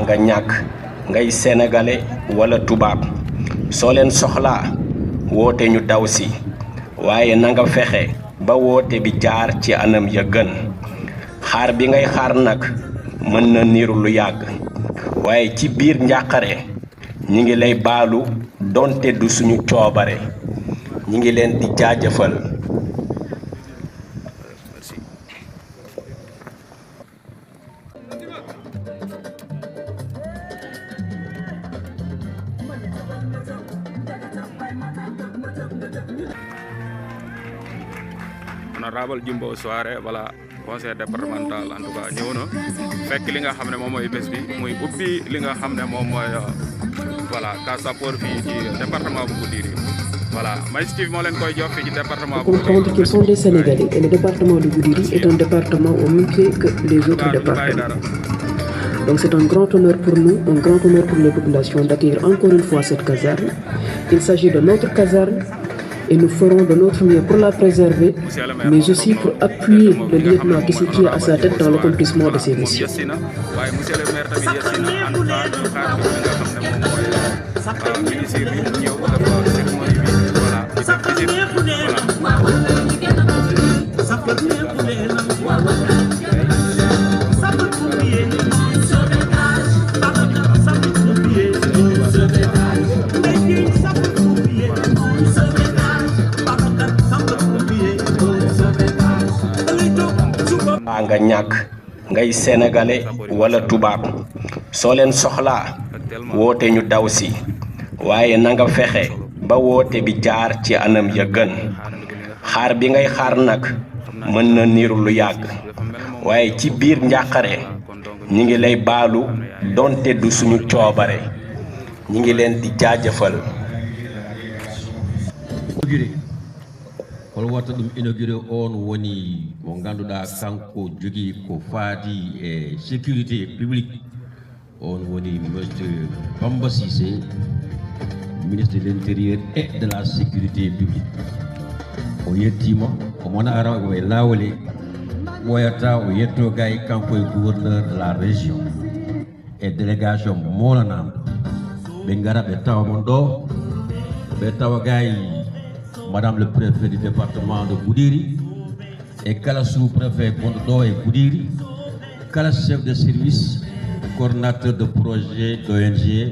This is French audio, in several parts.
nga ñàkk ngay sénégalais wala tubaab soo leen soxlaa woote ñu daw si waaye na nga fexe ba woote bi jaar ci anam ya gën xaar bi ngay xaar nag mën na niru lu yàgg waaye ci biir njàqare ñi ngi lay baalu donte du suñu coobare ñi ngi leen di jaajëfal. Honorable Jumbo Soare voilà conseil départemental en tout cas ñëw na fekk li nga xam ne moom mooy bés bi muy ubbi li nga xam ne moom mooy voilà Casa Sport fii ci département bu Goudiri voilà Magic TV moo leen koy jox fii ci département bu Goudiri. Comprendre qu'ils sont des Sénégalais et le département de Goudiri est un département au même pied que les autres départements. Donc c'est un grand honneur pour nous, un grand honneur pour les populations d'accueillir encore une fois cette caserne. Il s'agit de notre caserne. Et nous ferons de notre mieux pour la préserver, mais aussi pour appuyer le lieutenant qui est à sa tête dans l'accomplissement de ses missions. nga ñàkk ngay sénégalais wala tubaab soo leen soxlaa woote ñu daw si waaye na nga fexe ba woote bi jaar ci anam ya gën xaar bi ngay xaar nag mën na niru lu yàgg waaye ci biir njàqare ñi ngi lay baalu donte du suñu coobare ñi ngi leen di jaajëfal. hol watta ɗum inauguré on woni mo ganduɗa kanko jogui ko faadi e sécurité publique on woni monsieur Bamba Cissé ministre de l'intérieur et de la sécurité publique o yettima omona ara e lawol e ɓoyata o yetto gay kanko e gouverneur de la région et délégation molanama ɓe gara ɓe tawa mon ɗo ɓe tawa gay Madame le préfet du département de Goudiri et kala sous-préfet Gondo et Goudiri, kala chef de service, coordinateur de projet d'ONG.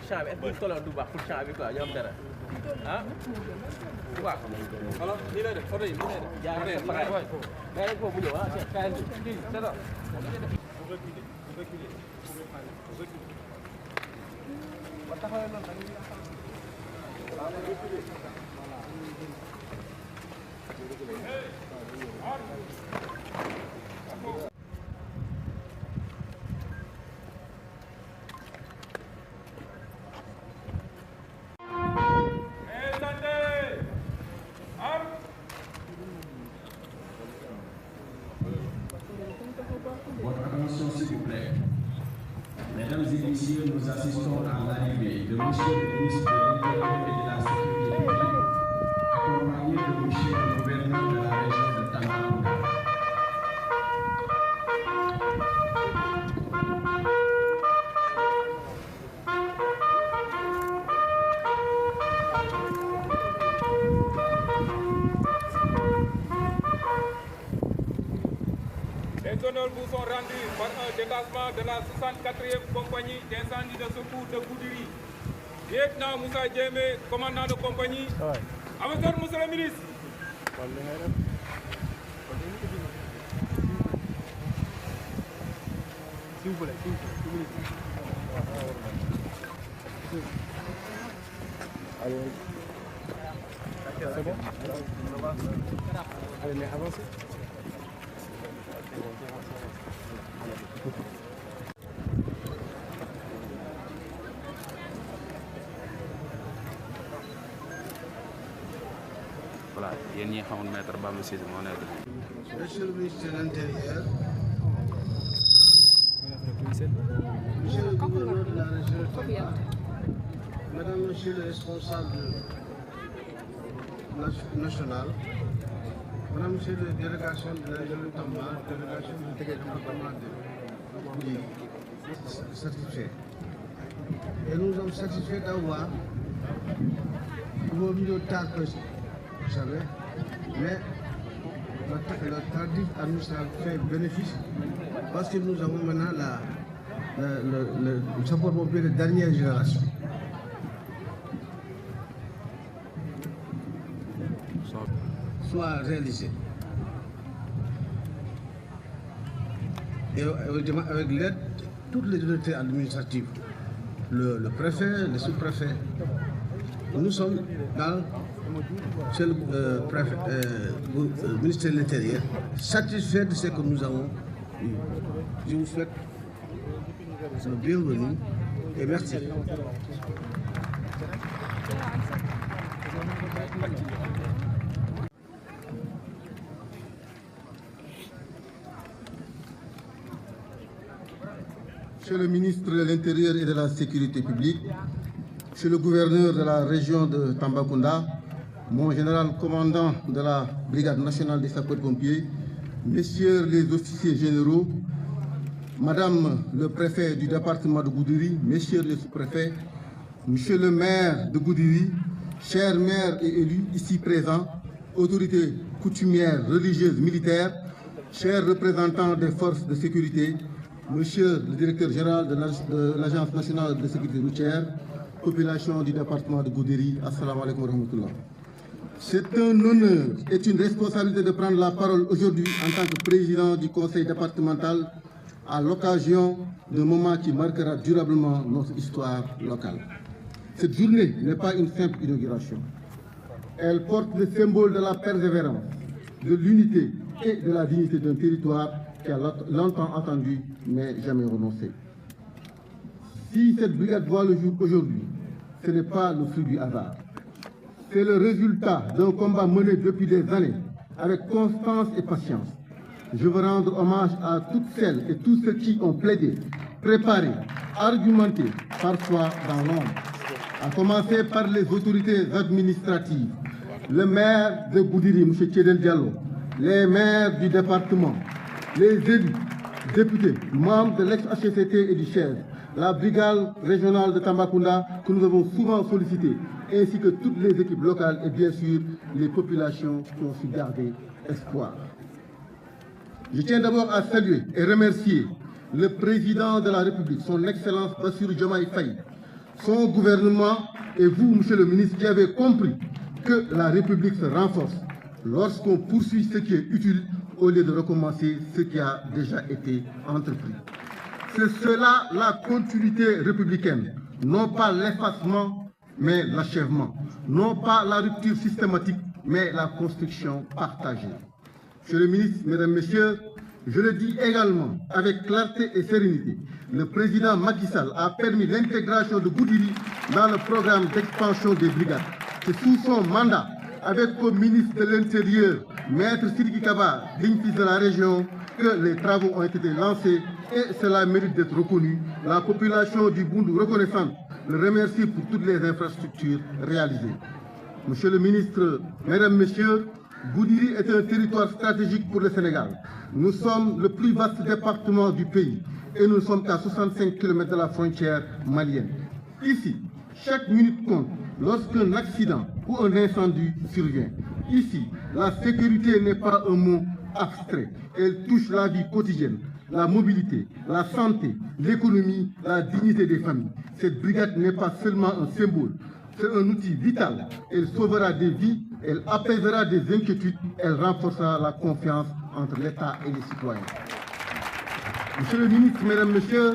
champ bi est-ce que tolloon du baax pour champ bi quoi ñu am dara ah du baax alors nii lay def photo yi nii lay def jaay sa pagaay mais rek foofu mu ñëw ah kaay bi c'est ça Votre attention s'il vous plaît. Mesdames et messieurs, nous assistons à l'arrivée de monsieur le ministre de l'Intérieur et de la Sécurité publique, accompagné de monsieur le gouverneur de la région de Tambacounda. rendu par un détachement de la 64e compagnie d'incendie de secours de Goudiri. Lieutenant Moussa Djemé, commandant de compagnie. Avec votre monsieur le ministre. S'il vous plaît, Allez, c'est bon? Allez, mais avancez. Voilà, il y a un maître Bamba Cissé, mon aide. Monsieur le ministre de l'Intérieur, Monsieur le gouverneur de la région de Tamba, Madame, Monsieur le responsable national, Madame, Monsieur la délégation de la région de Tamba, délégation du département de satisfait. Et nous sommes satisfaits d'avoir vos milieux tard que vous savez, mais le tardif administratif fait bénéfice parce que nous avons maintenant le sapeur-pompier de dernière génération. Soit réalisé. Et avec l'aide de toutes les autorités administratives, le préfet, le sous-préfet, nous sommes dans le ministère de l'Intérieur, satisfait de ce que nous avons eu. Je vous souhaite le bienvenu et merci. Monsieur le ministre de l'Intérieur et de la Sécurité publique, Monsieur le gouverneur de la région de Tambacounda, mon général commandant de la Brigade nationale des sapeurs-pompiers, Messieurs les officiers généraux, Madame le préfet du département de Goudiri, Messieurs les sous-préfets, Monsieur le maire de Goudiri, chers maires et élus ici présents, autorités coutumières, religieuses, militaires, chers représentants des forces de sécurité, Monsieur le directeur général de l'Agence nationale de sécurité routière, population du département de Goudiri, assalamu alaikum wa rahmatullah. C'est un honneur et une responsabilité de prendre la parole aujourd'hui en tant que président du conseil départemental à l'occasion d'un moment qui marquera durablement notre histoire locale. Cette journée n'est pas une simple inauguration. Elle porte le symbole de la persévérance, de l'unité et de la dignité d'un territoire qui a longtemps attendu mais jamais renoncé. Si cette brigade voit le jour aujourd'hui, ce n'est pas le fruit du hasard. C'est le résultat d'un combat mené depuis des années avec constance et patience. Je veux rendre hommage à toutes celles et tous ceux qui ont plaidé, préparé, argumenté, parfois dans l'ombre. À commencer par les autorités administratives, le maire de Goudiri, M. Tchédel Diallo, les maires du département, les élus, députés, membres de l'ex-HCCT et du CHES, la brigade régionale de Tambacounda que nous avons souvent sollicité, ainsi que toutes les équipes locales et bien sûr les populations qui ont su garder espoir. Je tiens d'abord à saluer et remercier le président de la République, son Excellence Bassirou Diomaye Faye, son gouvernement et vous, Monsieur le ministre, qui avez compris que la République se renforce lorsqu'on poursuit ce qui est utile au lieu de recommencer ce qui a déjà été entrepris. C'est cela la continuité républicaine, non pas l'effacement, mais l'achèvement, non pas la rupture systématique, mais la construction partagée. Monsieur le ministre, Mesdames, Messieurs, je le dis également avec clarté et sérénité, le président Macky Sall a permis l'intégration de Goudiri dans le programme d'expansion des brigades. C'est sous son mandat, avec comme ministre de l'Intérieur, Maître Sidiki Kaba, digne fils de la région, que les travaux ont été lancés et cela mérite d'être reconnu. La population du Boundou reconnaissante le remercie pour toutes les infrastructures réalisées. Monsieur le ministre, Mesdames, Messieurs, Goudiri est un territoire stratégique pour le Sénégal. Nous sommes le plus vaste département du pays et nous ne sommes qu'à 65 km de la frontière malienne. Ici, chaque minute compte lorsqu'un accident ou un incendie survient. Ici, la sécurité n'est pas un mot abstrait. Elle touche la vie quotidienne. la mobilité, la santé, l'économie, la dignité des familles. Cette brigade n'est pas seulement un symbole, c'est un outil vital. Elle sauvera des vies, elle apaisera des inquiétudes, elle renforcera la confiance entre l'État et les citoyens. Monsieur le ministre, Mesdames, Messieurs,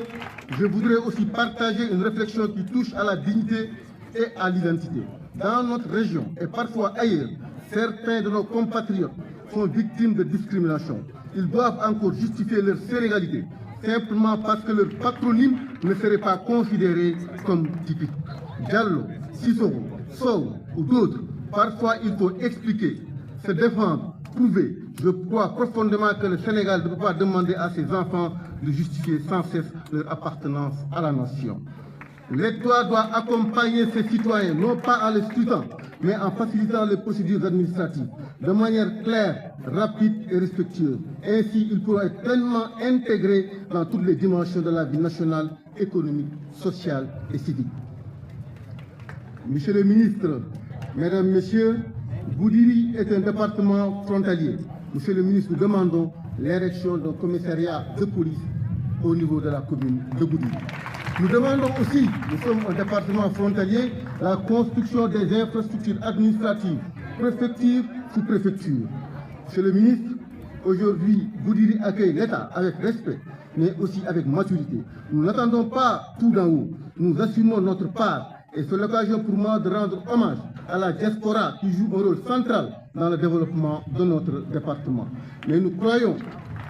je voudrais aussi partager une réflexion qui touche à la dignité et à l'identité. Dans notre région et parfois ailleurs, certains de nos compatriotes sont victimes de discrimination. Ils doivent encore justifier leur sénégalité, simplement parce que leur patronyme ne serait pas considéré comme typique. Diallo, Sissoko, Sow ou d'autres, parfois il faut expliquer, se défendre, prouver. Je crois profondément que le Sénégal ne peut pas demander à ses enfants de justifier sans cesse leur appartenance à la nation. L'État doit accompagner ses citoyens, non pas en les scrutant, mais en facilitant les procédures administratives, de manière claire, rapide et respectueuse. Ainsi, ils pourront être pleinement intégrés dans toutes les dimensions de la vie nationale, économique, sociale et civique. Monsieur le ministre, Mesdames, Messieurs, Goudiri est un département frontalier. Monsieur le ministre, nous demandons l'érection d'un commissariat de police au niveau de la commune de Goudiri. Nous demandons aussi, nous sommes un département frontalier, la construction des infrastructures administratives, préfecture sous préfecture. Monsieur le ministre, aujourd'hui, Goudiri accueille l'État avec respect, mais aussi avec maturité. Nous n'attendons pas tout d'en haut, nous assumons notre part et c'est l'occasion pour moi de rendre hommage à la diaspora qui joue un rôle central dans le développement de notre département. Mais nous croyons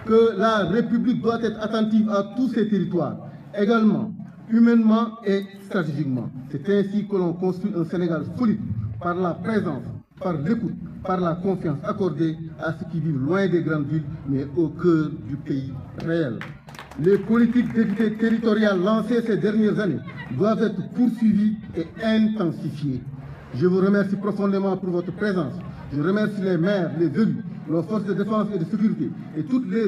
que la République doit être attentive à tous ces territoires, également humainement et stratégiquement. C'est ainsi que l'on construit un Sénégal solide par la présence, par l'écoute, par la confiance accordée à ceux qui vivent loin des grandes villes, mais au cœur du pays réel. Les politiques d'équité territoriale lancées ces dernières années doivent être poursuivies et intensifiées. Je vous remercie profondément pour votre présence. Je remercie les maires, les élus, nos forces de défense et de sécurité et toutes les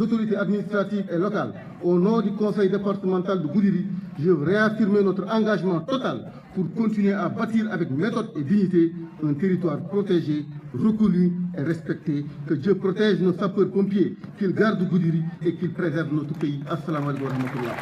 autorités administratives et locales. Au nom du conseil départemental de Goudiri, je veux réaffirmer notre engagement total pour continuer à bâtir avec méthode et dignité un territoire protégé, reconnu et respecté. Que Dieu protège nos sapeurs-pompiers, qu'il garde Goudiri et qu'il préserve notre pays. Assalamu alaikum wa rahmatullah.